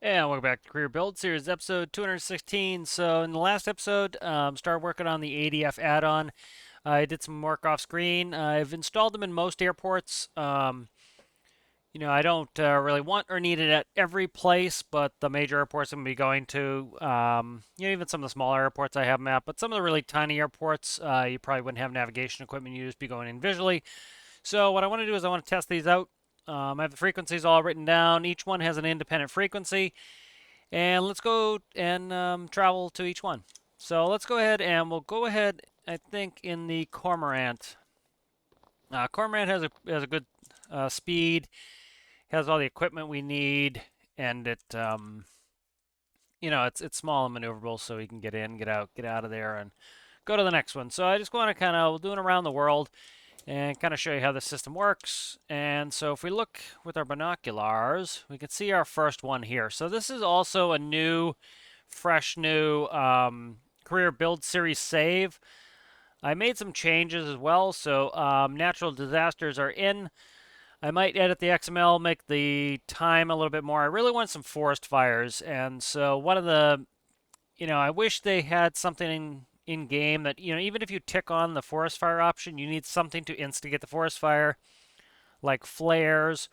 And welcome back to Career Build Series, episode 216. So in the last episode, started working on the ADF add-on. I did some work off screen. I've installed them in most airports. I don't really want or need it at every place, but the major airports I'm going to be going to, even some of the smaller airports I have them at, but some of the really tiny airports, you probably wouldn't have navigation equipment. You'd just be going in visually. So what I want to do is I want to test these out. I have the frequencies all written down. Each one has an independent frequency. And let's go and travel to each one. So let's go ahead and we'll go ahead, I think, in the Cormorant. Cormorant has a good speed, has all the equipment we need, and it's small and maneuverable, so we can get in, get out of there, and go to the next one. So I just want to kind of do it around the world and kind of show you how the system works. And so if we look with our binoculars, we can see our first one here. So this is also a new, fresh new career build series save. I made some changes as well. So natural disasters are in. I might edit the XML, make the time a little bit more. I really want some forest fires. And so one of the, I wish they had something in game that, even if you tick on the forest fire option, you need something to instigate the forest fire, like flares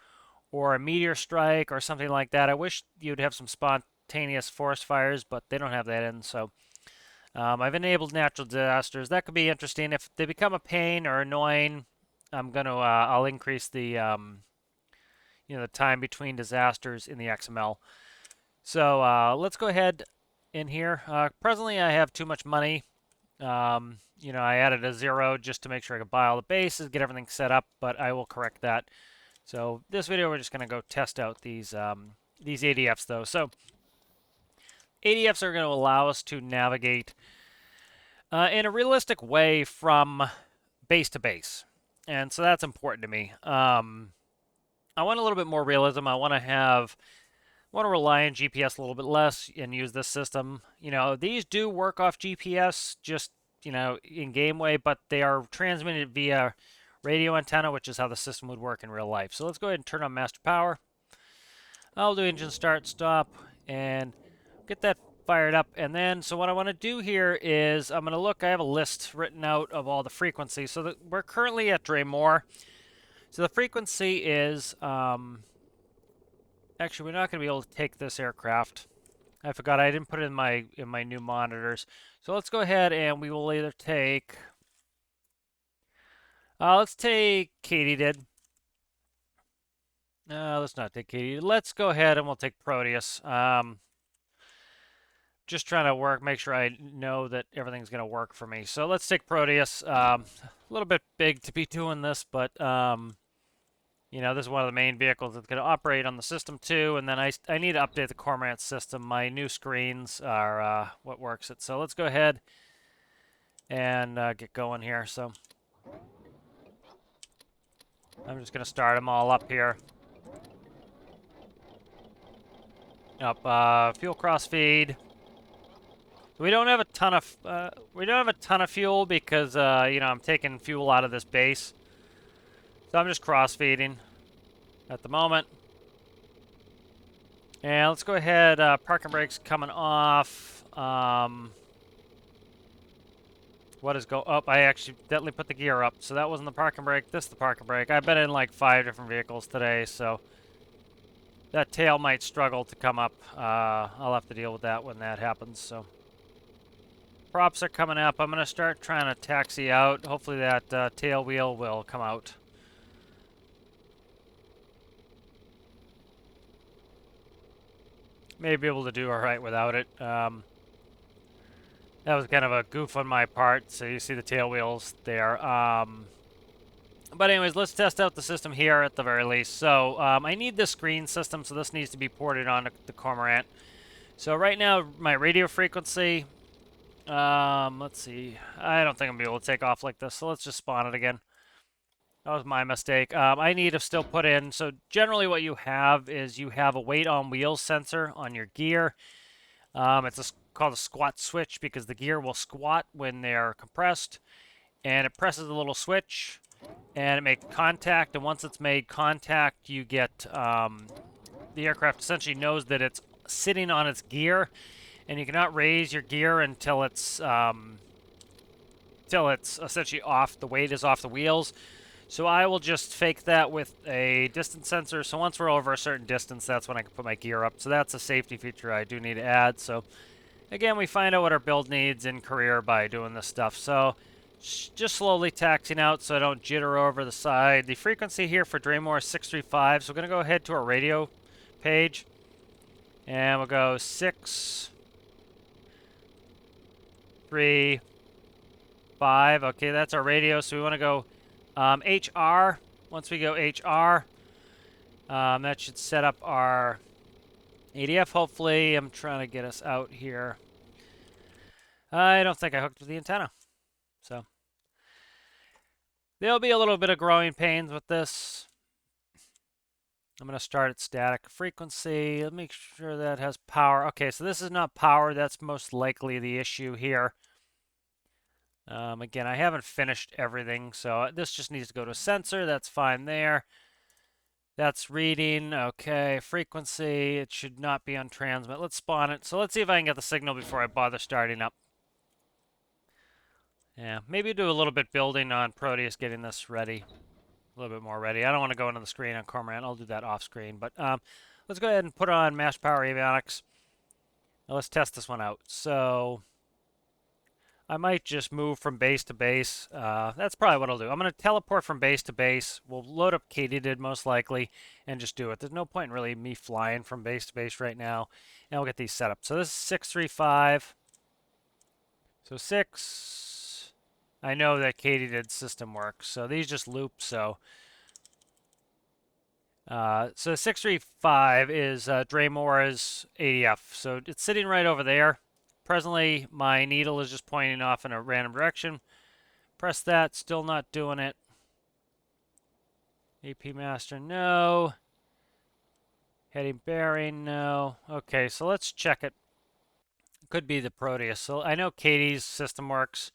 or a meteor strike or something like that. I wish you'd have some spontaneous forest fires, but they don't have that in. So I've enabled natural disasters. That could be interesting. If they become a pain or annoying, I'll increase the time between disasters in the XML. So let's go ahead in here. Presently, I have too much money. I added a 0 just to make sure I could buy all the bases, get everything set up, but I will correct that. So this video, we're just going to go test out these ADFs, though. So ADFs are going to allow us to navigate in a realistic way from base to base, and so that's important to me. I want a little bit more realism. I want to rely on GPS a little bit less and use this system. These do work off GPS, just in game way, but they are transmitted via radio antenna, which is how the system would work in real life. So let's go ahead and turn on master power. I'll do engine start, stop, and get that fired up. And then, so what I want to do here is I'm going to look. I have a list written out of all the frequencies. So we're currently at Dremore. So the frequency is actually, we're not going to be able to take this aircraft. I forgot I didn't put it in my new monitors. So let's go ahead and we will either take. Let's take Katydid. Let's not take Katydid. Let's go ahead and we'll take Proteus. Just trying to make sure I know that everything's going to work for me. So let's take Proteus. A little bit big to be doing this, but this is one of the main vehicles that's going to operate on the system too. And then I need to update the Cormorant system. My new screens are what works it. So let's go ahead and get going here. So I'm just going to start them all up here. Up fuel crossfeed. We don't have a ton of fuel because I'm taking fuel out of this base. So I'm just cross-feeding at the moment. And let's go ahead, parking brakes coming off. I accidentally put the gear up, so that wasn't the parking brake, this is the parking brake. I've been in like 5 different vehicles today, so that tail might struggle to come up. I'll have to deal with that when that happens, so. Props are coming up. I'm going to start trying to taxi out. Hopefully that tail wheel will come out. May be able to do all right without it. That was kind of a goof on my part, so you see the tail wheels there. But anyways, let's test out the system here at the very least. So I need this screen system, so this needs to be ported on the Cormorant. So right now, my radio frequency, let's see. I don't think I'm going to be able to take off like this, so let's just spawn it again. That was my mistake. I need to still put in, so generally what you have is you have a weight on wheels sensor on your gear. It's called a squat switch because the gear will squat when they're compressed. And it presses a little switch and it makes contact. And once it's made contact, you get, the aircraft essentially knows that it's sitting on its gear, and you cannot raise your gear until it's essentially off. The weight is off the wheels. So I will just fake that with a distance sensor. So once we're over a certain distance, that's when I can put my gear up. So that's a safety feature I do need to add. So again, we find out what our build needs in career by doing this stuff. So just slowly taxing out so I don't jitter over the side. The frequency here for Draymore is 635. So we're going to go ahead to our radio page. And we'll go 6, 3, 5. Okay, that's our radio. So we want to go HR. Once we go HR, that should set up our ADF, hopefully. I'm trying to get us out here. I don't think I hooked to the antenna. So there'll be a little bit of growing pains with this. I'm going to start at static frequency. Let me make sure that has power. Okay, so this is not power. That's most likely the issue here. Again, I haven't finished everything, so this just needs to go to a sensor. That's fine there. That's reading. Okay, frequency. It should not be on transmit. Let's spawn it. So let's see if I can get the signal before I bother starting up. Yeah, maybe do a little bit building on Proteus, getting this ready. A little bit more ready. I don't want to go into the screen on Cormorant. I'll do that off screen. But let's go ahead and put on Mass Power Avionics. Now let's test this one out. So I might just move from base to base. That's probably what I'll do. I'm going to teleport from base to base. We'll load up Katydid most likely and just do it. There's no point in really me flying from base to base right now. And we'll get these set up. So this is 635. So 6. I know that Katydid system works. So these just loop. So 635 is Draymore's ADF. So it's sitting right over there. Presently, my needle is just pointing off in a random direction. Press that, still not doing it. AP master, no. Heading bearing, no. Okay, so let's check it. Could be the Proteus. So I know Katie's system works.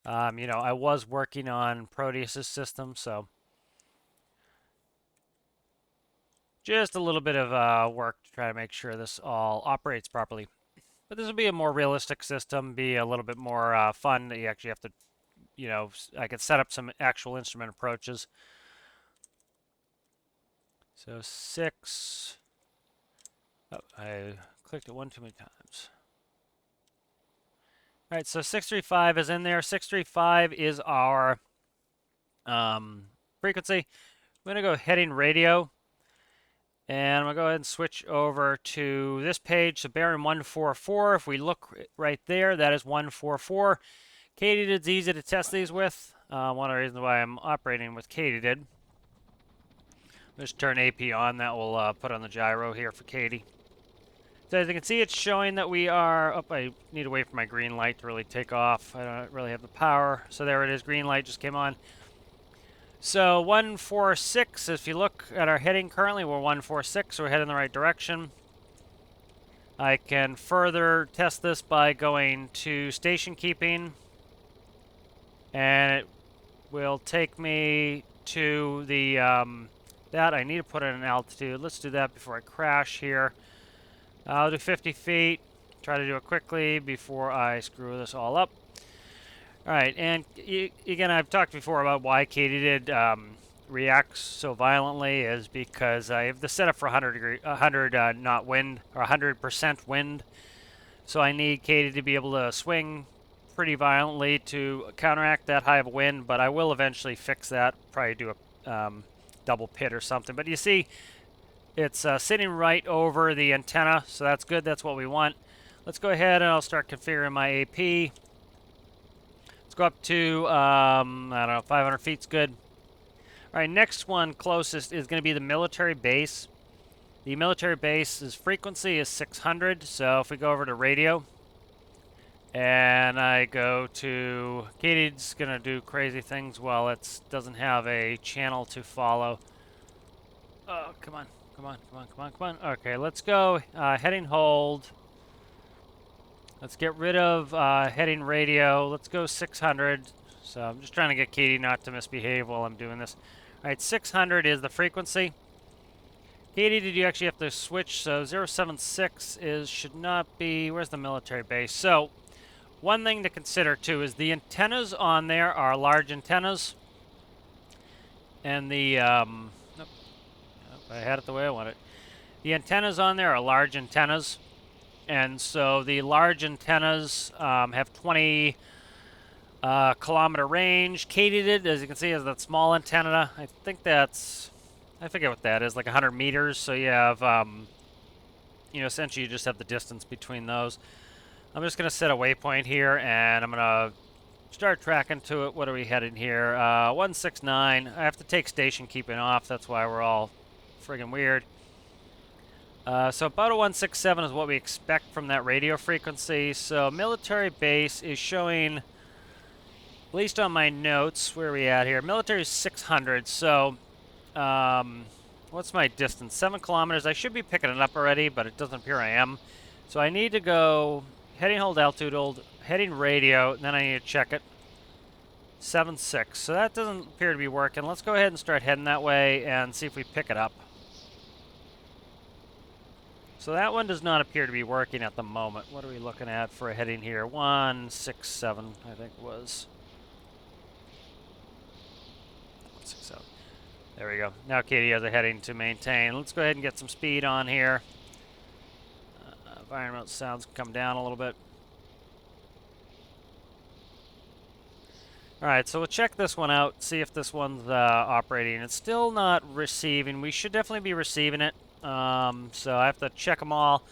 You know, I was working on Proteus's system, so just a little bit of work to try to make sure this all operates properly. But this will be a more realistic system, be a little bit more fun. That you actually have to, you know, I could set up some actual instrument approaches. So 6. Oh, I clicked it one too many times. All right, so 635 is in there. 635 is our frequency. I'm going to go heading radio. And I'm going to go ahead and switch over to this page. So bearing 144. If we look right there, that is 144. Katydid's easy to test these with. One of the reasons why I'm operating with Katydid. Just turn AP on. That will put on the gyro here for Katie. So as you can see, it's showing that we are... Oh, I need to wait for my green light to really take off. I don't really have the power. So there it is. Green light just came on. So 146, if you look at our heading currently, we're 146, so we're heading in the right direction. I can further test this by going to station keeping, and it will take me to the, that I need to put in an altitude. Let's do that before I crash here. I'll do 50 feet, try to do it quickly before I screw this all up. All right, and again, I've talked before about why Katydid reacts so violently is because I have the setup for 100 knot wind, or 100% wind. So I need Katydid to be able to swing pretty violently to counteract that high of wind, but I will eventually fix that, probably do a double pit or something. But you see, it's sitting right over the antenna, so that's good, that's what we want. Let's go ahead and I'll start configuring my AP. Let's go up to, I don't know, 500 feet's good. All right, next one closest is going to be the military base. The military base's frequency is 600, so if we go over to radio, and I go to, Katydid's going to do crazy things while it doesn't have a channel to follow. Oh, come on, come on, come on, come on, come on. Okay, let's go, heading hold. Let's get rid of heading radio. Let's go 600. So I'm just trying to get Katie not to misbehave while I'm doing this. All right, 600 is the frequency. Katie, did you actually have to switch? So 076 should not be... Where's the military base? So one thing to consider too is the antennas on there are large antennas. And the... nope, I had it the way I wanted it. The antennas on there are large antennas. And so the large antennas have 20 kilometer range. Katie did, as you can see, has that small antenna. I think that's... I forget what that is, like 100 meters. So you have, you know, essentially you just have the distance between those. I'm just going to set a waypoint here, and I'm going to start tracking to it. What are we heading here? 169. I have to take station keeping off. That's why we're all friggin' weird. So about a 167 is what we expect from that radio frequency. So military base is showing, at least on my notes, where are we at here? Military is 600. So what's my distance? 7 kilometers. I should be picking it up already, but it doesn't appear I am. So I need to go heading, hold altitude, heading radio, and then I need to check it. 7.6. So that doesn't appear to be working. Let's go ahead and start heading that way and see if we pick it up. So that one does not appear to be working at the moment. What are we looking at for a heading here? 167, I think it was. 167. There we go. Now Katie has a heading to maintain. Let's go ahead and get some speed on here. Environmental sounds come down a little bit. Alright, so we'll check this one out, see if this one's operating. It's still not receiving. We should definitely be receiving it. So I have to check them all.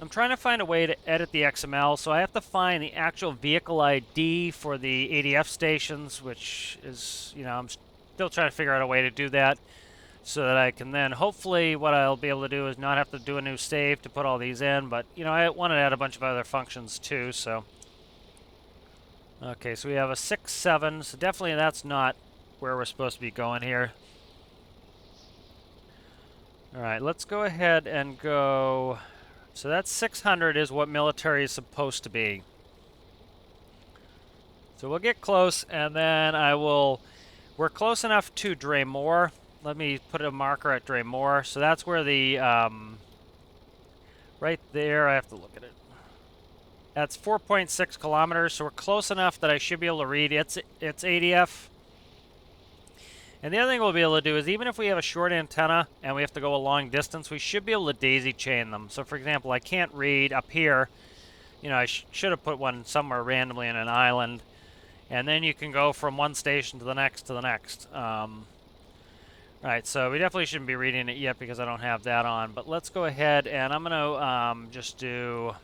I'm trying to find a way to edit the XML, so I have to find the actual vehicle ID for the ADF stations, which is, you know, I'm still trying to figure out a way to do that so that I can then, hopefully, what I'll be able to do is not have to do a new save to put all these in, but, you know, I want to add a bunch of other functions too, so. Okay, so we have a 6.7, so definitely that's not where we're supposed to be going here. Alright, let's go ahead and go... So that 600 is what military is supposed to be. So we'll get close, and then I will... We're close enough to Dremore. Let me put a marker at Dremore. So that's where the... right there, I have to look at it. That's 4.6 kilometers, so we're close enough that I should be able to read its ADF. And the other thing we'll be able to do is, even if we have a short antenna and we have to go a long distance, we should be able to daisy chain them. So for example, I can't read up here. You know, I should have put one somewhere randomly in an island. And then you can go from one station to the next to the next. Alright, so we definitely shouldn't be reading it yet because I don't have that on. But let's go ahead and I'm going to just do...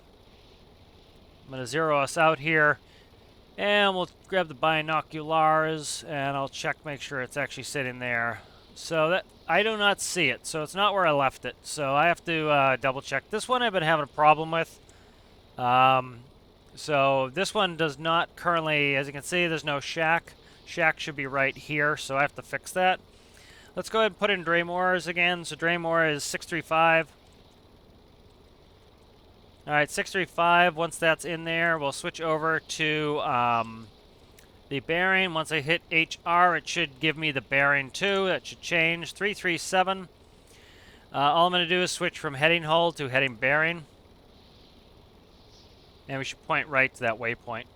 I'm going to zero us out here. And we'll grab the binoculars, and I'll check, make sure it's actually sitting there. So that I do not see it, so it's not where I left it. So I have to double check. This one I've been having a problem with. So this one does not currently, as you can see, there's no shack. Shack should be right here, so I have to fix that. Let's go ahead and put in Dremores again. So Dremore is 635. Alright, 635, once that's in there, we'll switch over to the bearing. Once I hit HR, it should give me the bearing too. That should change. 337. All I'm going to do is switch from heading hold to heading bearing. And we should point right to that waypoint.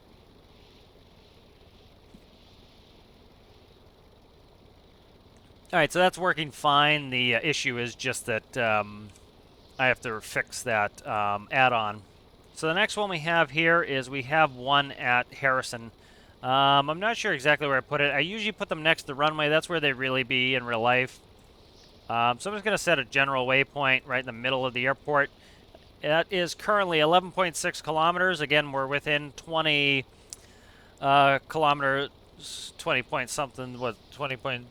Alright, so that's working fine. The issue is just that... I have to fix that add-on. So the next one we have here is we have one at Harrison. I'm not sure exactly where I put it. I usually put them next to the runway. That's where they really be in real life. So I'm just going to set a general waypoint right in the middle of the airport. That is currently 11.6 kilometers. Again, we're within 20 kilometers, 20 point something, what, 20 point...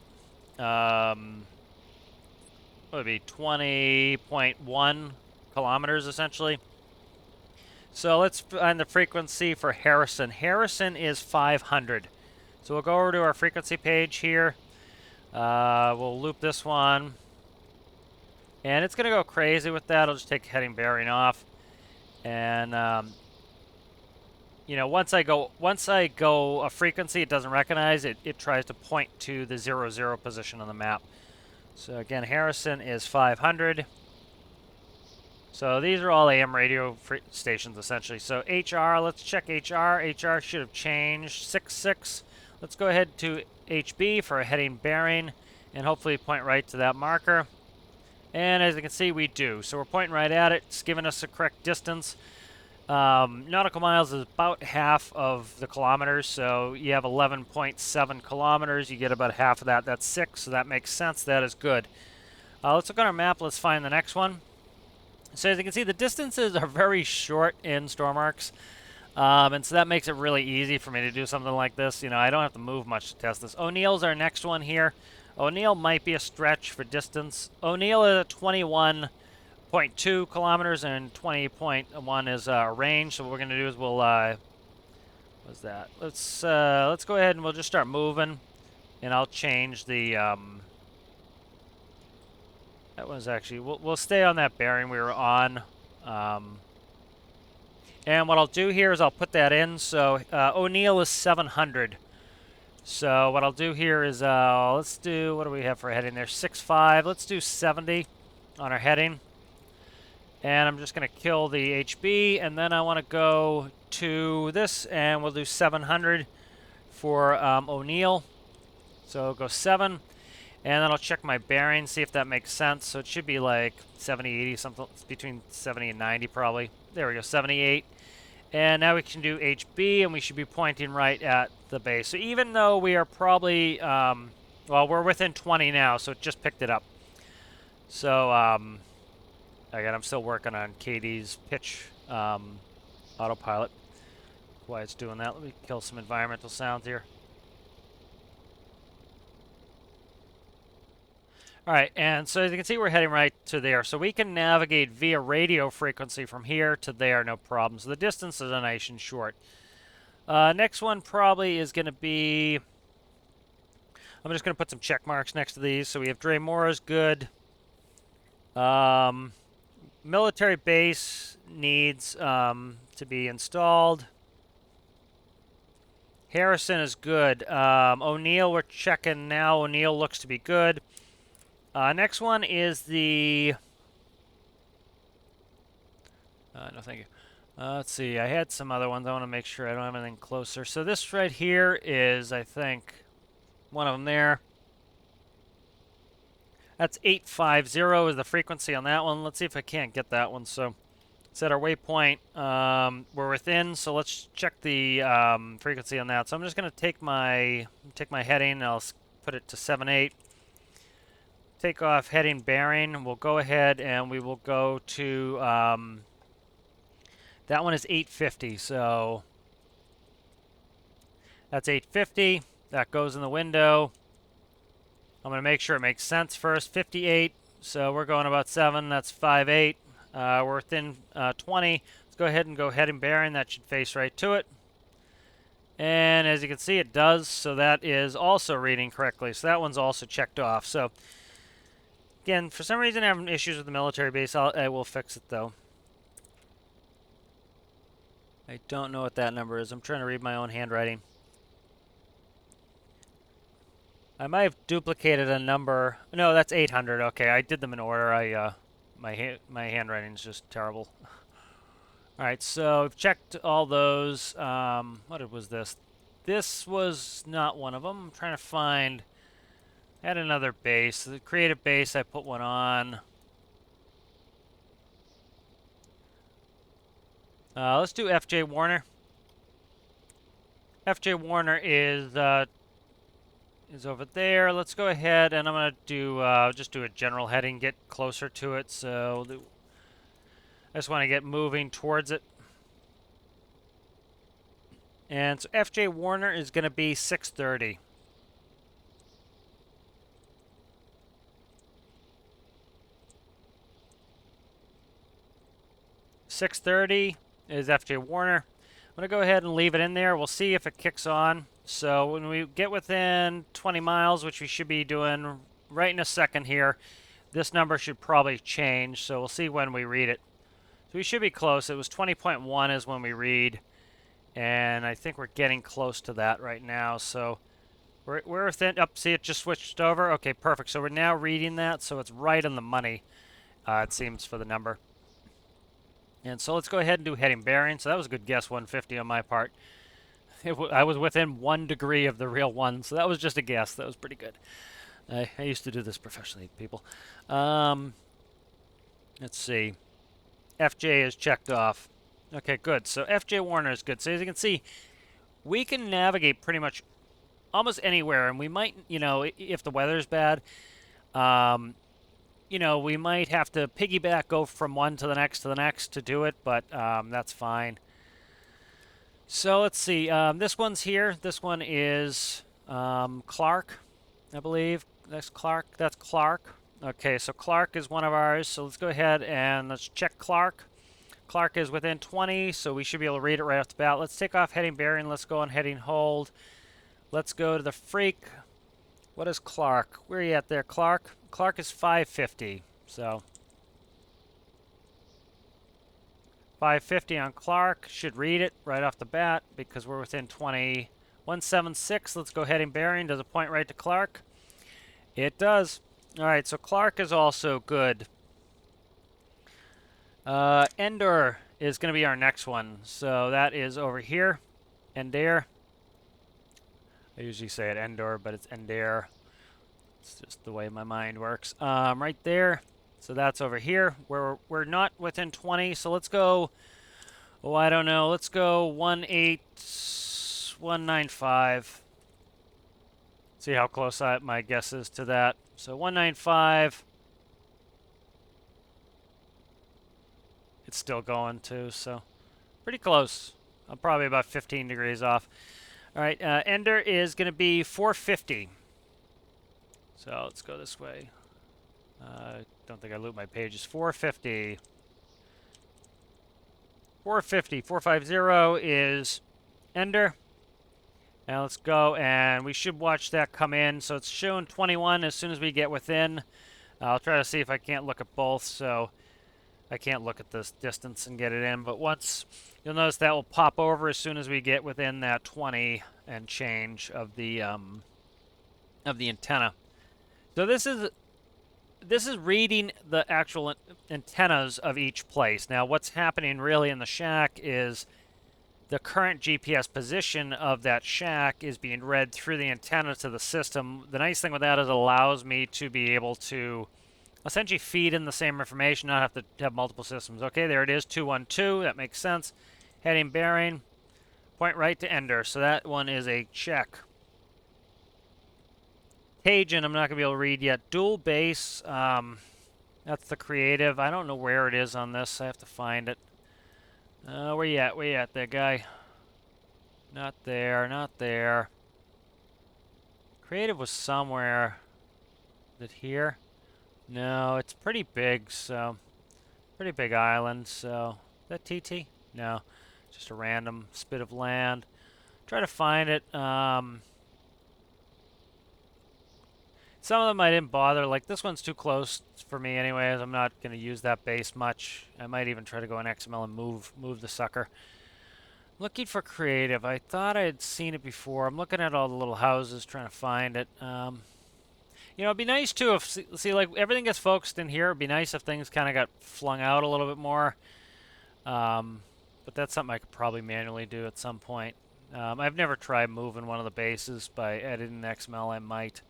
What would be 20.1 kilometers essentially. So let's find the frequency for Harrison. Harrison is 500. So we'll go over to our frequency page here. We'll loop this one. And it's going to go crazy with that. I'll just take heading bearing off. And, you know, once I go a frequency it doesn't recognize, it tries to point to the 00 position on the map. So again, Harrison is 500. So these are all AM radio stations essentially. So HR, let's check HR. HR should have changed 66. Let's go ahead to HB for a heading bearing and hopefully point right to that marker. And as you can see, we do. So we're pointing right at it. It's giving us the correct distance. Nautical miles is about half of the kilometers, so you have 11.7 kilometers. You get about half of that. That's 6, so that makes sense. That is good. Let's look on our map. Let's find the next one. So as you can see, the distances are very short in Stormworks, and so that makes it really easy for me to do something like this. You know, I don't have to move much to test this. O'Neill's our next one here. O'Neill might be a stretch for distance. O'Neill is at 21.2 kilometers and 20.1 is range. So what we're gonna do is we'll what's that? Let's go ahead and we'll just start moving, and I'll change the that was actually we'll stay on that bearing we were on. And what I'll do here is I'll put that in. So O'Neill is 700. So what I'll do here is let's do, what do we have for a heading there? 6.5. Let's do 70 on our heading. And I'm just going to kill the HB, and then I want to go to this, and we'll do 700 for O'Neill. So go 7, and then I'll check my bearing, see if that makes sense. So it should be like 70, 80, something between 70 and 90 probably. There we go, 78. And now we can do HB, and we should be pointing right at the base. So even though we are probably, well, we're within 20 now, so it just picked it up. So, again, I'm still working on KD's pitch autopilot. While it's doing that, let me kill some environmental sounds here. All right, and so as you can see, we're heading right to there. So we can navigate via radio frequency from here to there, no problem. So the distances are nice and short. Next one probably is going to be, I'm just going to put some check marks next to these. So we have Dreymora's good. Military base needs to be installed. Harrison is good. O'Neill, we're checking now. O'Neill looks to be good. Next one is the... no, thank you. Let's see. I had some other ones. I want to make sure I don't have anything closer. So this right here is, I think, one of them there. That's 850 is the frequency on that one. Let's see if I can't get that one. So it's at our waypoint. We're within, so let's check the frequency on that. So I'm just going to take my heading, and I'll put it to 78. Take off heading bearing. We'll go ahead and we will go to that one is 850. So that's 850. That goes in the window. I'm going to make sure it makes sense first. 58. So we're going about 7. That's 58. We're within 20. Let's go ahead and go heading bearing. That should face right to it. And as you can see, it does. So that is also reading correctly. So that one's also checked off. So again, for some reason, I'm having issues with the military base. I will fix it, though. I don't know what that number is. I'm trying to read my own handwriting. I might have duplicated a number. No, that's 800. Okay, I did them in order. My handwriting is just terrible. All right, so I've checked all those. What was this? This was not one of them. I'm trying to find... I had another base. The creative base, I put one on. Let's do FJ Warner. FJ Warner is over there. Let's go ahead, and I'm going to do just do a general heading, get closer to it. So I just want to get moving towards it. And so FJ Warner is going to be 630. .630 is FJ Warner. I'm going to go ahead and leave it in there. We'll see if it kicks on. So when we get within 20 miles, which we should be doing right in a second here, this number should probably change. So we'll see when we read it. So we should be close. It was 20.1 is when we read. And I think we're getting close to that right now. So We're within. Up, see, it just switched over. Okay, perfect. So we're now reading that, so it's right on the money. It seems for the number. And so let's go ahead and do heading bearing. So that was a good guess, 150 on my part. I was within 1 degree of the real one, so that was just a guess. That was pretty good. I used to do this professionally, people. Let's see. FJ is checked off. Okay, good. So FJ Warner is good. So as you can see, we can navigate pretty much almost anywhere, and we might, if the weather's bad, we might have to piggyback, go from one to the next to do it, but that's fine. So let's see. This one's here. This one is Clark, I believe. That's Clark. That's Clark. Okay, so Clark is one of ours. So let's go ahead and let's check Clark. Clark is within 20, so we should be able to read it right off the bat. Let's take off heading bearing. Let's go on heading hold. Let's go to the freak. What is Clark? Where are you at there, Clark? Clark is 550, so 550 on Clark. Should read it right off the bat because we're within 20. 176, let's go heading bearing. Does it point right to Clark? It does. All right, so Clark is also good. Endor is going to be our next one. So that is over here. Endor. I usually say it Endor, but it's Endor. It's just the way my mind works. Right there. So that's over here. We're not within 20. So let's go. Oh, I don't know. Let's go 18195. See how close my guess is to that. So 195. It's still going too, so pretty close. I'm probably about 15 degrees off. All right, Ender is going to be 450. So let's go this way. Don't think I looped my pages. 450. 450. 450 is Ender. Now let's go, and we should watch that come in. So it's showing 21 as soon as we get within. I'll try to see if I can't look at both, so I can't look at this distance and get it in. But once, you'll notice that will pop over as soon as we get within that 20 and change of the antenna. So this is reading the actual antennas of each place. Now what's happening really in the shack is the current GPS position of that shack is being read through the antenna to the system. The nice thing with that is it allows me to be able to essentially feed in the same information, not have to have multiple systems. Okay, there it is, 212. That makes sense. Heading bearing, point right to Ender. So that one is a check. Tajin, I'm not going to be able to read yet. Dual base, that's the creative. I don't know where it is on this. I have to find it. Where you at? Where you at there, guy? Not there, not there. Creative was somewhere. Is it here? No, it's pretty big, so... Pretty big island, so... Is that TT? No. Just a random spit of land. Try to find it. Some of them I didn't bother. Like, this one's too close for me anyways. I'm not going to use that base much. I might even try to go in XML and move the sucker. Looking for creative. I thought I had seen it before. I'm looking at all the little houses, trying to find it. It'd be nice, too, if... See, like, everything gets focused in here. It'd be nice if things kind of got flung out a little bit more. But that's something I could probably manually do at some point. I've never tried moving one of the bases by editing XML. I might.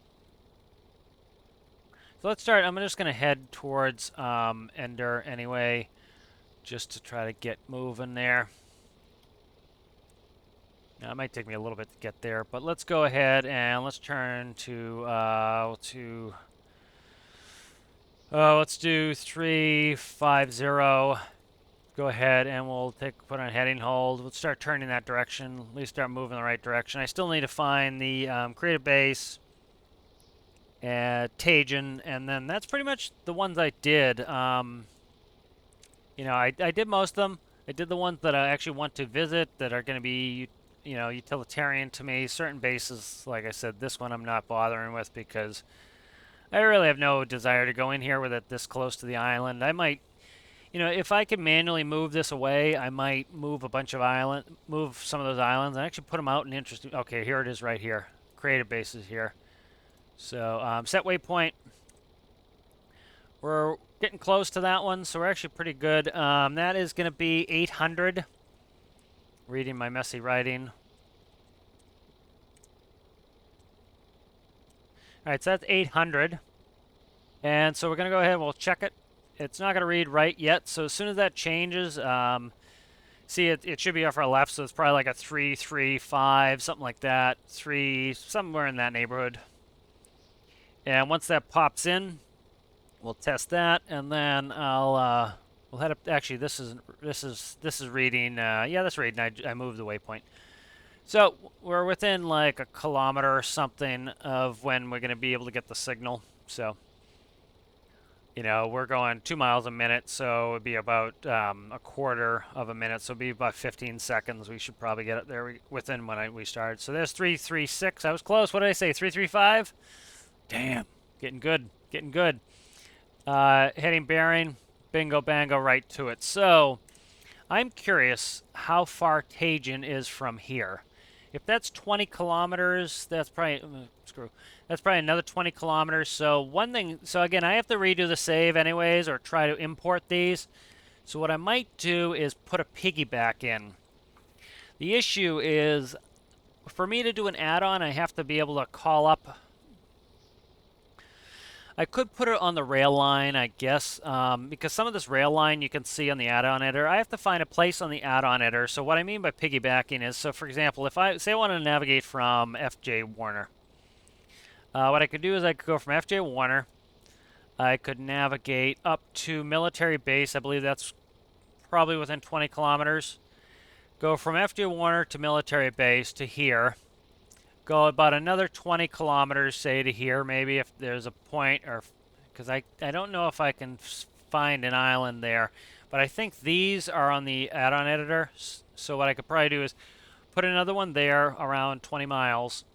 So let's start. I'm just going to head towards Ender anyway, just to try to get moving there. Now, it might take me a little bit to get there, but let's go ahead and let's turn to let's do 350. Go ahead and we'll put on heading hold. We'll start turning that direction. At least start moving in the right direction. I still need to find the creative base. Tajin, and then that's pretty much the ones I did. I did most of them. I did the ones that I actually want to visit that are going to be, utilitarian to me. Certain bases, like I said, this one I'm not bothering with because I really have no desire to go in here with it this close to the island. I might, if I could manually move this away, I might move some of those islands and actually put them out in interesting. Okay, here it is right here. creative bases here. So set waypoint. We're getting close to that one, so we're actually pretty good. That is going to be 800. Reading my messy writing. All right, so that's 800. And so we're going to go ahead and we'll check it. It's not going to read right yet, so as soon as that changes, see, it should be off our left, so it's probably like a 335, something like that. 3, somewhere in that neighborhood. And once that pops in, we'll test that, and then we'll head up. Actually, this is reading. Yeah, that's reading. I moved the waypoint. So we're within like a kilometer or something of when we're going to be able to get the signal. So, you know, we're going 2 miles a minute, so it'd be about a quarter of a minute. So it'd be about 15 seconds. We should probably get it there within when we started. So there's 336. I was close. What did I say? 335. Damn, getting good. Getting good. Heading bearing, bingo bango, right to it. So I'm curious how far Tajin is from here. If that's 20 kilometers, that's probably that's probably another 20 kilometers. So one thing, so again, I have to redo the save anyways, or try to import these. So what I might do is put a piggyback in. The issue is, for me to do an add-on, I have to be able to call up. I could put it on the rail line, I guess, because some of this rail line you can see on the add-on editor. I have to find a place on the add-on editor. So what I mean by piggybacking is, so for example, if I want to navigate from FJ Warner, what I could do is I could go from FJ Warner. I could navigate up to military base. I believe that's probably within 20 kilometers. Go from FJ Warner to military base to here. Go about another 20 kilometers, say, to here, maybe if there's a point, or because I don't know if I can find an island there, but I think these are on the add-on editor. So what I could probably do is put another one there around 20 miles.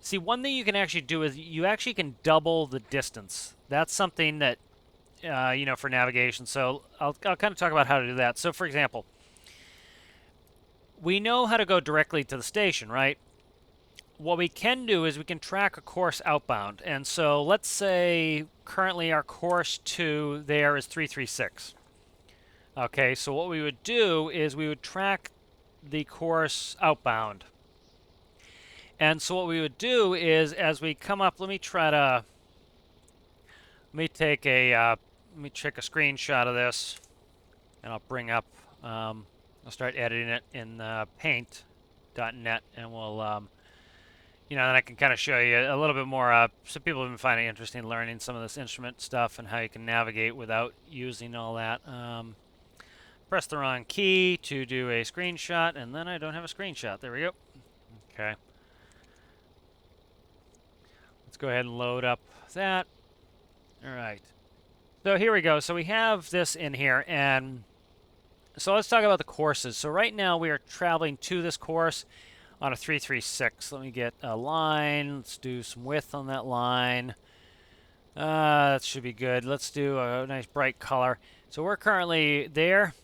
See, one thing you can actually do is you actually can double the distance. That's something that, you know, for navigation. So I'll kind of talk about how to do that. So for example, we know how to go directly to the station, right? What we can do is we can track a course outbound. And so let's say currently our course to there is 336. Okay, so what we would do is we would track the course outbound. And so what we would do is as we come up, let me take a screenshot of this, and I'll bring up I'll start editing it in paint.net, and we'll, you know, then I can kind of show you a little bit more. So people have been finding it interesting learning some of this instrument stuff and how you can navigate without using all that. Press the wrong key to do a screenshot, and then I don't have a screenshot. There we go. Okay. Let's go ahead and load up that. All right. So here we go. So we have this in here, and so let's talk about the courses. So right now we are traveling to this course on a 336. Let me get a line. Let's do some width on that line. That should be good. Let's do a nice bright color. So we're currently there,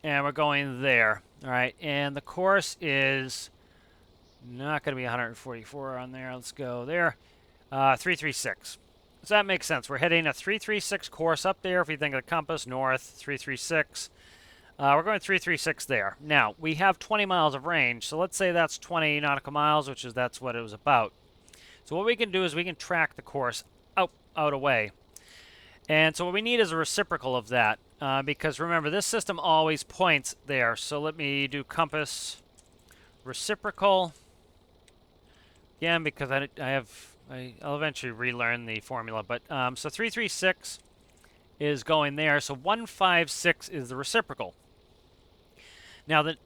and we're going there. All right, and the course is not going to be 144 on there. Let's go there. 336. So that makes sense. We're heading a 336 course up there. If you think of the compass, north, 336. We're going 336 there. Now, we have 20 miles of range, so let's say that's 20 nautical miles, that's what it was about. So what we can do is we can track the course out away. And so what we need is a reciprocal of that, because remember, this system always points there. So let me do compass reciprocal. Again, because I'll eventually relearn the formula, but so 336 is going there, so 156 is the reciprocal. Now the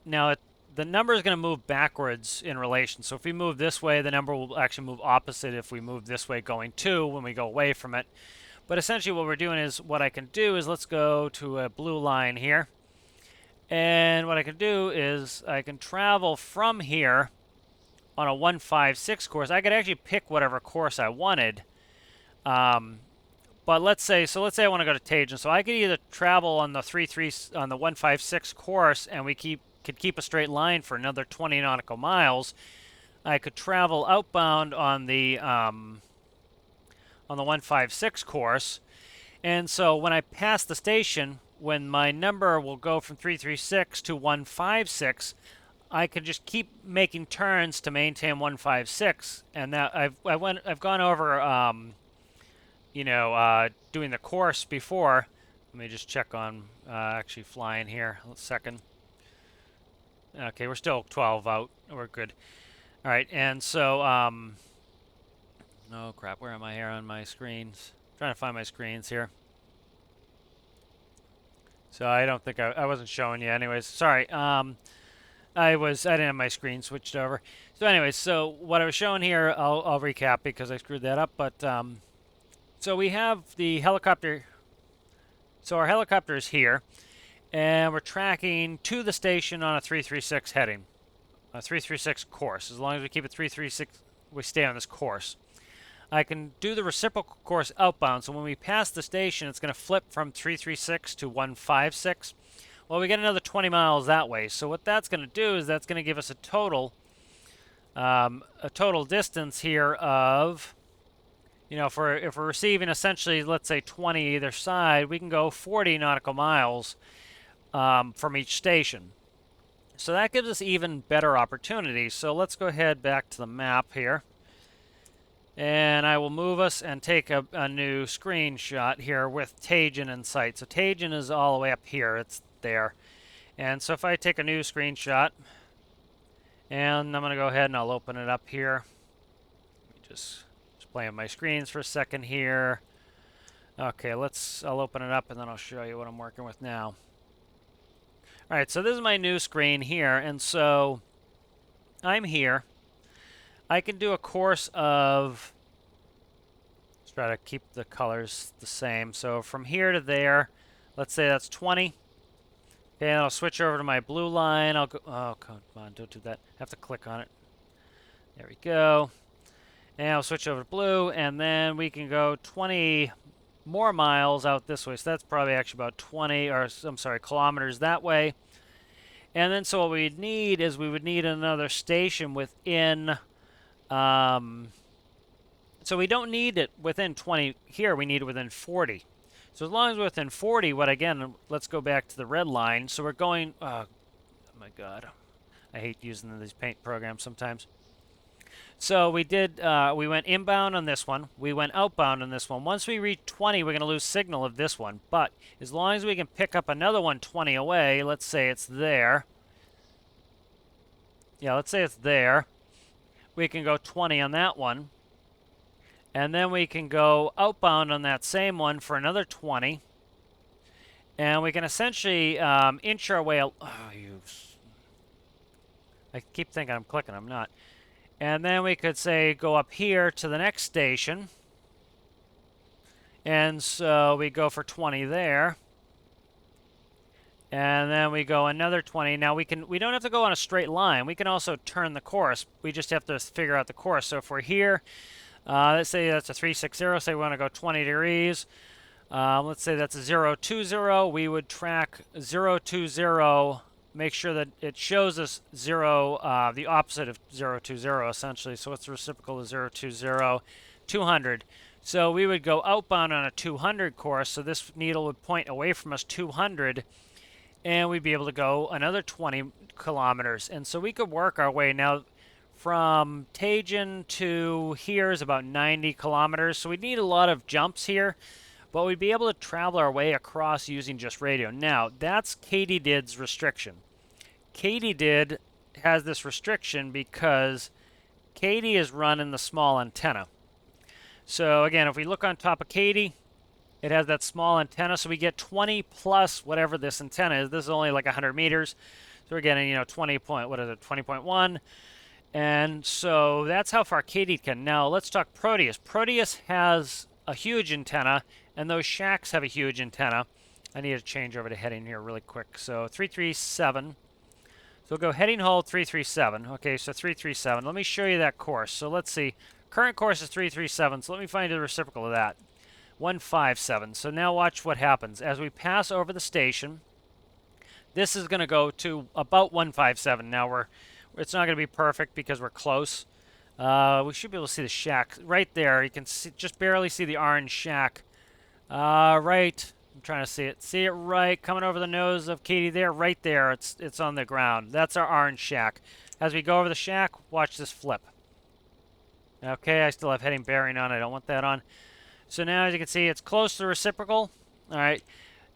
number is going to move backwards in relation. So if we move this way, the number will actually move opposite if we move this way going 2 when we go away from it. But essentially what we're doing is, what I can do is, let's go to a blue line here. And what I can do is I can travel from here on a 156 course. I could actually pick whatever course I wanted. But let's say I want to go to Tajin, so I could either travel on the 156 course, and we could keep a straight line for another 20 nautical miles, I could travel outbound on the 156 course. And so when I pass the station, when my number will go from 336 to 156, I can just keep making turns to maintain 156. And that I've gone over doing the course before. Let me just check on actually flying here. A second. Okay, we're still 12 out. We're good. All right, and so oh crap, where am I here on my screens? Trying to find my screens here. So I don't think I wasn't showing you anyways. Sorry. I didn't have my screen switched over. So anyways, so what I was showing here, I'll recap because I screwed that up. But so we have the helicopter. So our helicopter is here, and we're tracking to the station on a 336 heading, a 336 course. As long as we keep it 336, we stay on this course. I can do the reciprocal course outbound, so when we pass the station, it's going to flip from 336 to 156. Well, we get another 20 miles that way. So what that's going to do is that's going to give us a total distance here of, if we're receiving essentially, let's say 20 either side, we can go 40 nautical miles from each station. So that gives us even better opportunities. So let's go ahead back to the map here. And I will move us and take a new screenshot here with Tajin in sight. So Tajin is all the way up here. It's there. And so if I take a new screenshot, and I'm going to go ahead and I'll open it up here. Let me just play on my screens for a second here. Okay, I'll open it up and then I'll show you what I'm working with now. All right, so this is my new screen here. And so I'm here. I can do a course of, let's try to keep the colors the same. So from here to there, let's say that's 20. Okay, and I'll switch over to my blue line. I'll go, oh, come on, don't do that. I have to click on it. There we go. And I'll switch over to blue, and then we can go 20 more miles out this way. So that's probably actually about 20, or I'm sorry, kilometers that way. And then so what we'd need is we would need another station within, so we don't need it within 20 here, we need it within 40. So as long as we're within 40, let's go back to the red line. So we're going, oh my God, I hate using these paint programs sometimes. So we went inbound on this one, we went outbound on this one. Once we reach 20, we're going to lose signal of this one. But as long as we can pick up another one 20 away, let's say it's there. Yeah, let's say it's there. We can go 20 on that one. And then we can go outbound on that same one for another 20. And we can essentially inch our way. I keep thinking I'm clicking, I'm not. And then we could say go up here to the next station. And so we go for 20 there. And then we go another 20. Now we don't have to go on a straight line. We can also turn the course. We just have to figure out the course. So if we're here, let's say that's a 360, say we want to go 20 degrees. Let's say that's a 020. We would track 020, make sure that it shows us 0, the opposite of 020 essentially. So what's the reciprocal of 020? 200. So we would go outbound on a 200 course. So this needle would point away from us 200. And we'd be able to go another 20 kilometers. And so we could work our way. Now, from Tajin to here is about 90 kilometers. So we'd need a lot of jumps here. But we'd be able to travel our way across using just radio. Now, that's Katydid's restriction. Katydid has this restriction because Katy is running the small antenna. So, again, if we look on top of Katy, it has that small antenna, so we get 20 plus whatever this antenna is. This is only like 100 meters. So we're getting, 20.1. And so that's how far Katydid can. Now let's talk Proteus. Proteus has a huge antenna, and those shacks have a huge antenna. I need to change over to heading here really quick. So 337. So we'll go heading hold 337. Okay, so 337. Let me show you that course. So let's see. Current course is 337, so let me find the reciprocal of that. 157. So now watch what happens. As we pass over the station, this is going to go to about 157. Now it's not going to be perfect because we're close. We should be able to see the shack right there. You can see, just barely see the orange shack. Right. I'm trying to see it. See it right coming over the nose of Katie there, right there. It's on the ground. That's our orange shack. As we go over the shack, watch this flip. Okay, I still have heading bearing on. I don't want that on. So now, as you can see, it's close to the reciprocal. All right.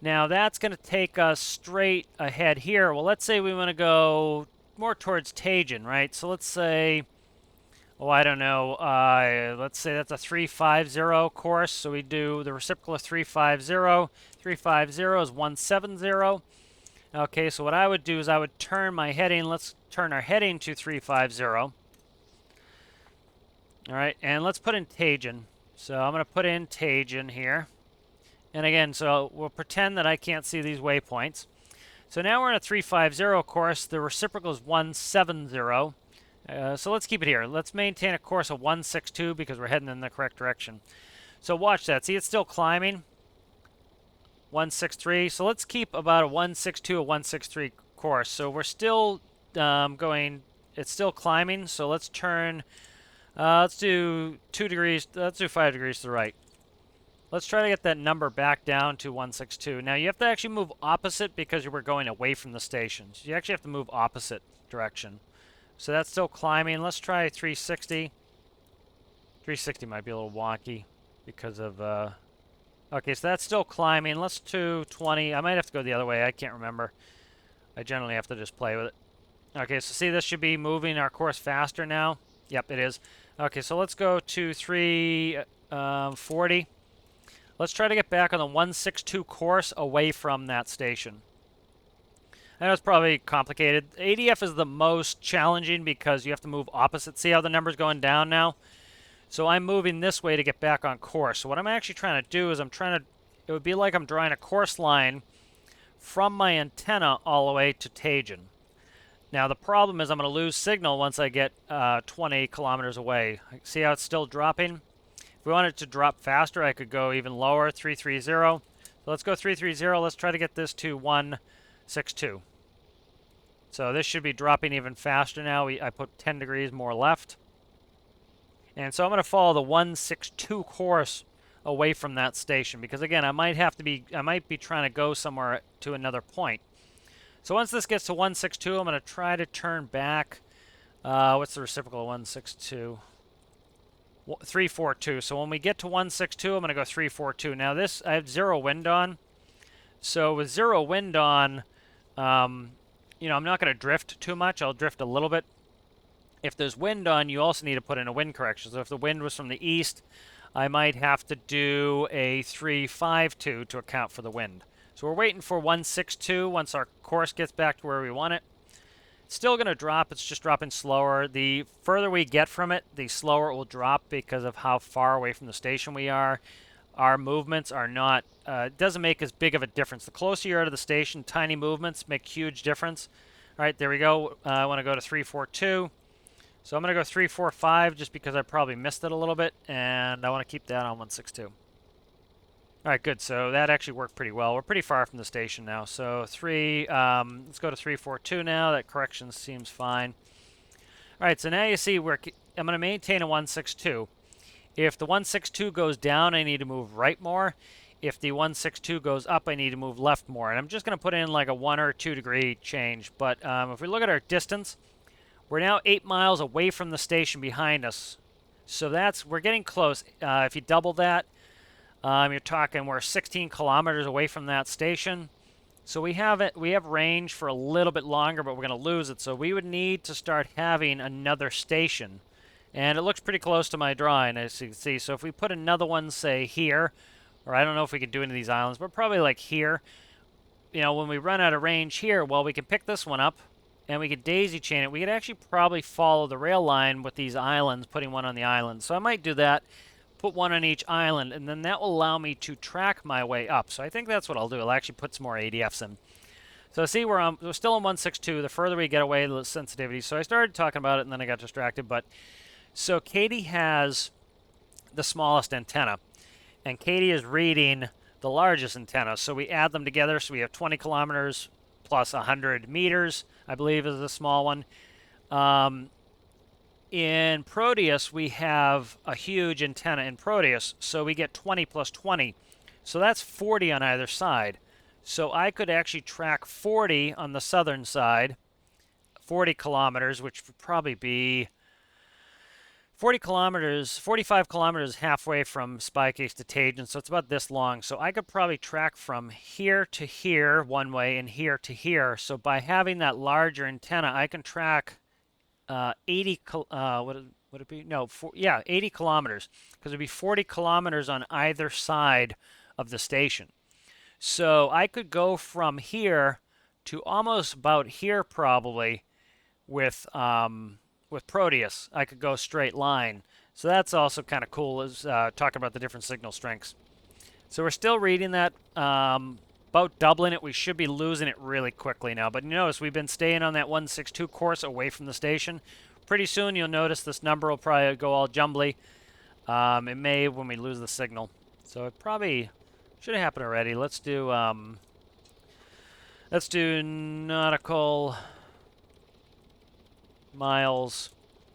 Now that's going to take us straight ahead here. Well, let's say we want to go more towards Tajin, right? So let's say, oh, I don't know. Let's say that's a 350 course. So we do the reciprocal of 350. 350 is 170. Okay, so what I would do is I would turn my heading. Let's turn our heading to 350. All right, and let's put in Tajin. So I'm going to put in Tajin here. And again, so we'll pretend that I can't see these waypoints. So now we're in a 350 course. The reciprocal is 170. So let's keep it here. Let's maintain a course of 162 because we're heading in the correct direction. So watch that. See, it's still climbing. 163. So let's keep about a 162, a 163 course. So we're still going, it's still climbing. So let's turn, let's do 2 degrees, let's do 5 degrees to the right. Let's try to get that number back down to 162. Now you have to actually move opposite because we're going away from the stations. You actually have to move opposite direction. So that's still climbing. Let's try 360. 360 might be a little wonky because of... Okay, so that's still climbing. Let's do 20. I might have to go the other way. I can't remember. I generally have to just play with it. Okay, so see, this should be moving our course faster now. Yep, it is. Okay, so let's go to 340. Let's try to get back on the 162 course away from that station. I know it's probably complicated. ADF is the most challenging because you have to move opposite. See how the number's going down now? So I'm moving this way to get back on course. So what I'm actually trying to do is it would be like I'm drawing a course line from my antenna all the way to Tajin. Now the problem is I'm going to lose signal once I get 20 kilometers away. See how it's still dropping? If we want it to drop faster, I could go even lower, 330. So let's go 330. Let's try to get this to 162. So this should be dropping even faster now. I put 10 degrees more left. And so I'm going to follow the 162 course away from that station because again, I might be trying to go somewhere to another point. So once this gets to 162, I'm going to try to turn back. What's the reciprocal of 162? 342. So when we get to 162, I'm going to go 342. Now this, I have 0 wind on. So with 0 wind on, I'm not going to drift too much. I'll drift a little bit. If there's wind on, you also need to put in a wind correction. So if the wind was from the east, I might have to do a 352 to account for the wind. So we're waiting for 162 once our course gets back to where we want it. It's still going to drop. It's just dropping slower. The further we get from it, the slower it will drop because of how far away from the station we are. Our movements are not, it doesn't make as big of a difference. The closer you are to the station, tiny movements make huge difference. All right, there we go. I want to go to 342. So I'm going to go 345 just because I probably missed it a little bit, and I want to keep that on 162. All right, good. So that actually worked pretty well. We're pretty far from the station now. So let's go to 342 now. That correction seems fine. All right, so now you see I'm going to maintain a 162. If the 162 goes down, I need to move right more. If the 162 goes up, I need to move left more. And I'm just going to put in like a 1 or 2 degree change. But if we look at our distance, we're now 8 miles away from the station behind us. So we're getting close. If you double that, you're talking we're 16 kilometers away from that station. So we have range for a little bit longer, but we're going to lose it. So we would need to start having another station. And it looks pretty close to my drawing, as you can see. So if we put another one, say, here, or I don't know if we could do any of these islands, but probably like here, when we run out of range here, well, we can pick this one up, and we could daisy chain it. We could actually probably follow the rail line with these islands, putting one on the island. So I might do that, put one on each island, and then that will allow me to track my way up. So I think that's what I'll do. I'll actually put some more ADFs in. So see, we're still on 162. The further we get away, the sensitivity. So I started talking about it, and then I got distracted. But so Katie has the smallest antenna, and Katie is reading the largest antenna. So we add them together, so we have 20 kilometers plus 100 meters, I believe is the small one. in Proteus, we have a huge antenna in Proteus, so we get 20 plus 20. So that's 40 on either side. So I could actually track 40 on the southern side, 40 kilometers, which would probably be 40 kilometers, 45 kilometers halfway from Spycase to Tajan, so it's about this long. So I could probably track from here to here one way and here to here. So by having that larger antenna, I can track 80, would it be? No, yeah, 80 kilometers, because it'd be 40 kilometers on either side of the station. So I could go from here to almost about here probably with Proteus. I could go straight line. So that's also kind of cool, is talking about the different signal strengths. So we're still reading that, about doubling it. We should be losing it really quickly now. But you notice we've been staying on that 162 course away from the station. Pretty soon you'll notice this number will probably go all jumbly. It may when we lose the signal. So it probably should have happened already. Let's do nautical miles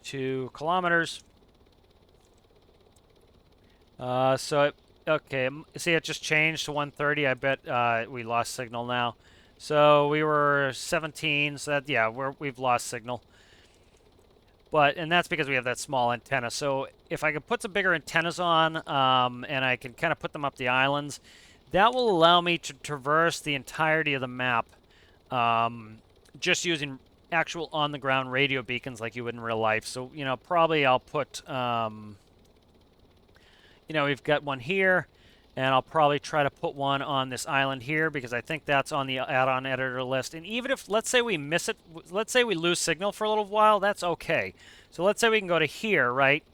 to kilometers. Okay, see it just changed to 130. I bet we lost signal now. So we were 17, so that, yeah, we've lost signal. And that's because we have that small antenna. So if I could put some bigger antennas on, and I can kind of put them up the islands, that will allow me to traverse the entirety of the map, just using actual on-the-ground radio beacons like you would in real life. So, probably I'll put, we've got one here, and I'll probably try to put one on this island here because I think that's on the add-on editor list. And even if, let's say we miss it, let's say we lose signal for a little while, that's okay. So let's say we can go to here, right?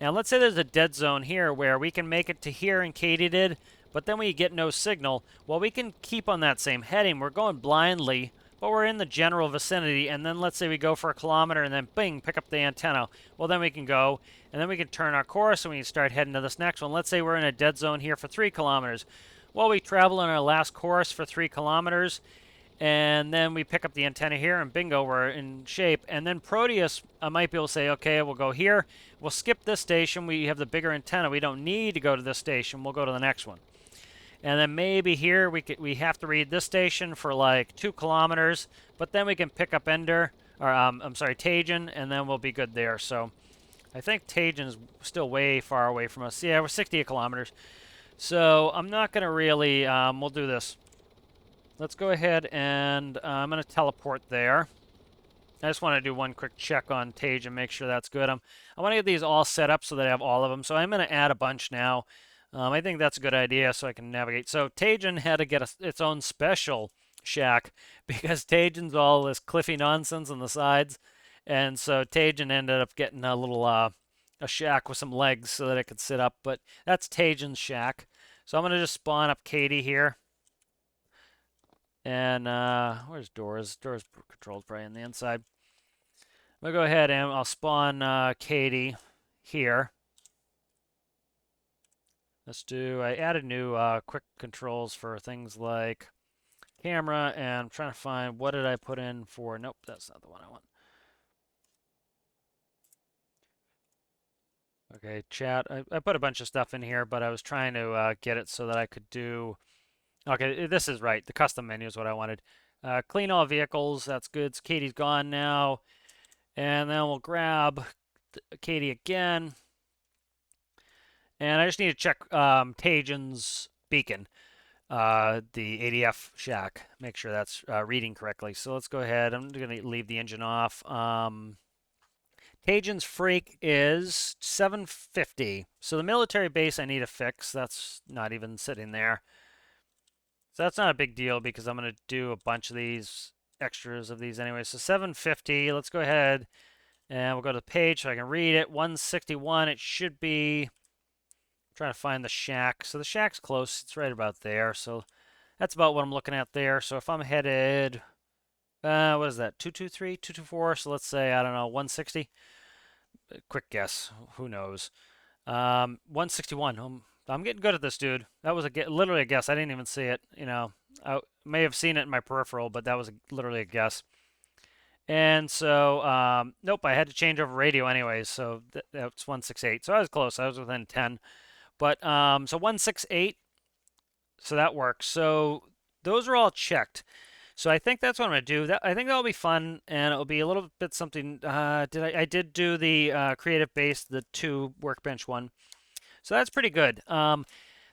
And let's say there's a dead zone here where we can make it to here and Katie did, but then we get no signal. Well, we can keep on that same heading. We're going blindly, but we're in the general vicinity, and then let's say we go for a kilometer and then bing, pick up the antenna. Well, then we can go, and then we can turn our course and we can start heading to this next one. Let's say we're in a dead zone here for 3 kilometers. Well, we travel on our last course for 3 kilometers, and then we pick up the antenna here, and bingo, we're in shape. And then Proteus, I might be able to say, okay, we'll go here. We'll skip this station. We have the bigger antenna. We don't need to go to this station. We'll go to the next one. And then maybe here we have to read this station for like 2 kilometers, but then we can pick up Tajan, and then we'll be good there. So I think Tajan's still way far away from us. Yeah, we're 68 kilometers. So I'm not going to really, we'll do this. Let's go ahead and I'm going to teleport there. I just want to do one quick check on Tajan, make sure that's good. I want to get these all set up so that I have all of them. So I'm going to add a bunch now. I think that's a good idea so I can navigate. So Tajan had to get its own special shack because Tajan's all this cliffy nonsense on the sides. And so Tajan ended up getting a little a shack with some legs so that it could sit up. But that's Tajan's shack. So I'm going to just spawn up Katie here. And where's Doors? Doors controls probably on the inside. I'm going to go ahead and I'll spawn Katie here. I added new quick controls for things like camera, and I'm trying to find, what did I put in for, nope, that's not the one I want. Okay, chat, I put a bunch of stuff in here, but I was trying to get it so that I could do, okay, this is right, the custom menu is what I wanted. Clean all vehicles, that's good, so Katie's gone now, and then we'll grab Katie again. And I just need to check Tajan's beacon, the ADF shack, make sure that's reading correctly. So let's go ahead. I'm going to leave the engine off. Tajan's freak is 750. So the military base I need to fix. That's not even sitting there. So that's not a big deal because I'm going to do a bunch of these extras of these anyway. So 750. Let's go ahead and we'll go to the page so I can read it. 161. It should be... trying to find the shack. So the shack's close. It's right about there. So that's about what I'm looking at there. So if I'm headed, what is that? 223, 224. So let's say, I don't know, 160. Quick guess. Who knows? 161. I'm getting good at this, dude. That was literally a guess. I didn't even see it. I may have seen it in my peripheral, but that was literally a guess. And so, nope, I had to change over radio anyways. So that's 168. So I was close. I was within 10. But so 168. So that works. So those are all checked. So I think that's what I'm gonna do. I think that'll be fun, and it'll be a little bit something. I did do the creative base, the 2 workbench one. So that's pretty good.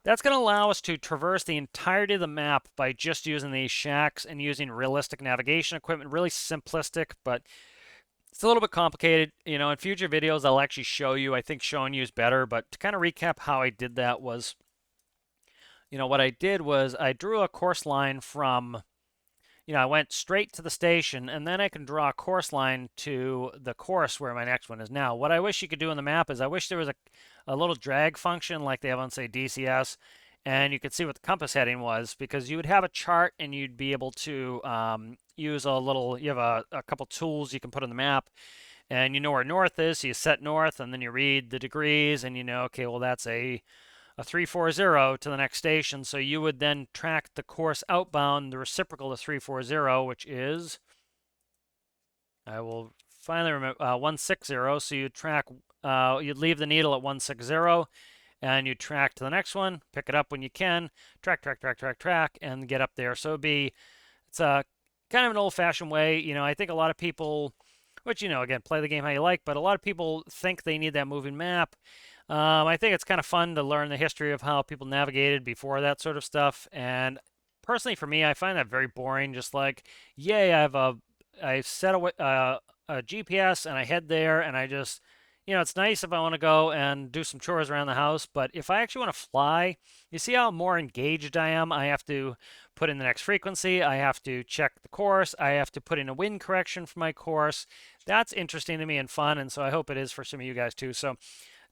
That's going to allow us to traverse the entirety of the map by just using these shacks and using realistic navigation equipment. Really simplistic, but it's a little bit complicated. You know, in future videos, I'll actually show you. I think showing you is better, but to kind of recap how I did that was, what I did was I drew a course line from, I went straight to the station, and then I can draw a course line to the course where my next one is now. What I wish you could do in the map is I wish there was a little drag function like they have on, say, DCS, and you could see what the compass heading was, because you would have a chart and you'd be able to use you have a couple tools you can put on the map, and you know where north is, so you set north, and then you read the degrees, and you know, okay, well, that's a 340 to the next station. So you would then track the course outbound, the reciprocal to 340, which is, I will finally remember, 160. So you track, you'd leave the needle at 160, and you track to the next one, pick it up when you can, track, and get up there. So it's a kind of an old-fashioned way. I think a lot of people, which, again, play the game how you like, but a lot of people think they need that moving map. I think it's kind of fun to learn the history of how people navigated before that sort of stuff. And personally, for me, I find that very boring. Just like, yay, I set a GPS and I head there, and I just, it's nice if I want to go and do some chores around the house. But if I actually want to fly, you see how more engaged I am? I have to put in the next frequency. I have to check the course. I have to put in a wind correction for my course. That's interesting to me and fun, and so I hope it is for some of you guys too. So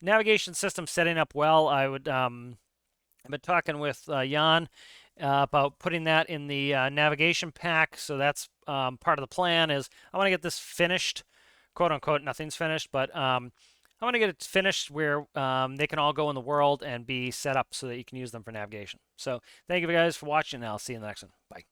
navigation system setting up well. I've been talking with Jan about putting that in the navigation pack. So that's part of the plan. Is I want to get this finished, quote unquote. Nothing's finished, but I want to get it finished where they can all go in the world and be set up so that you can use them for navigation. So thank you guys for watching, and I'll see you in the next one. Bye.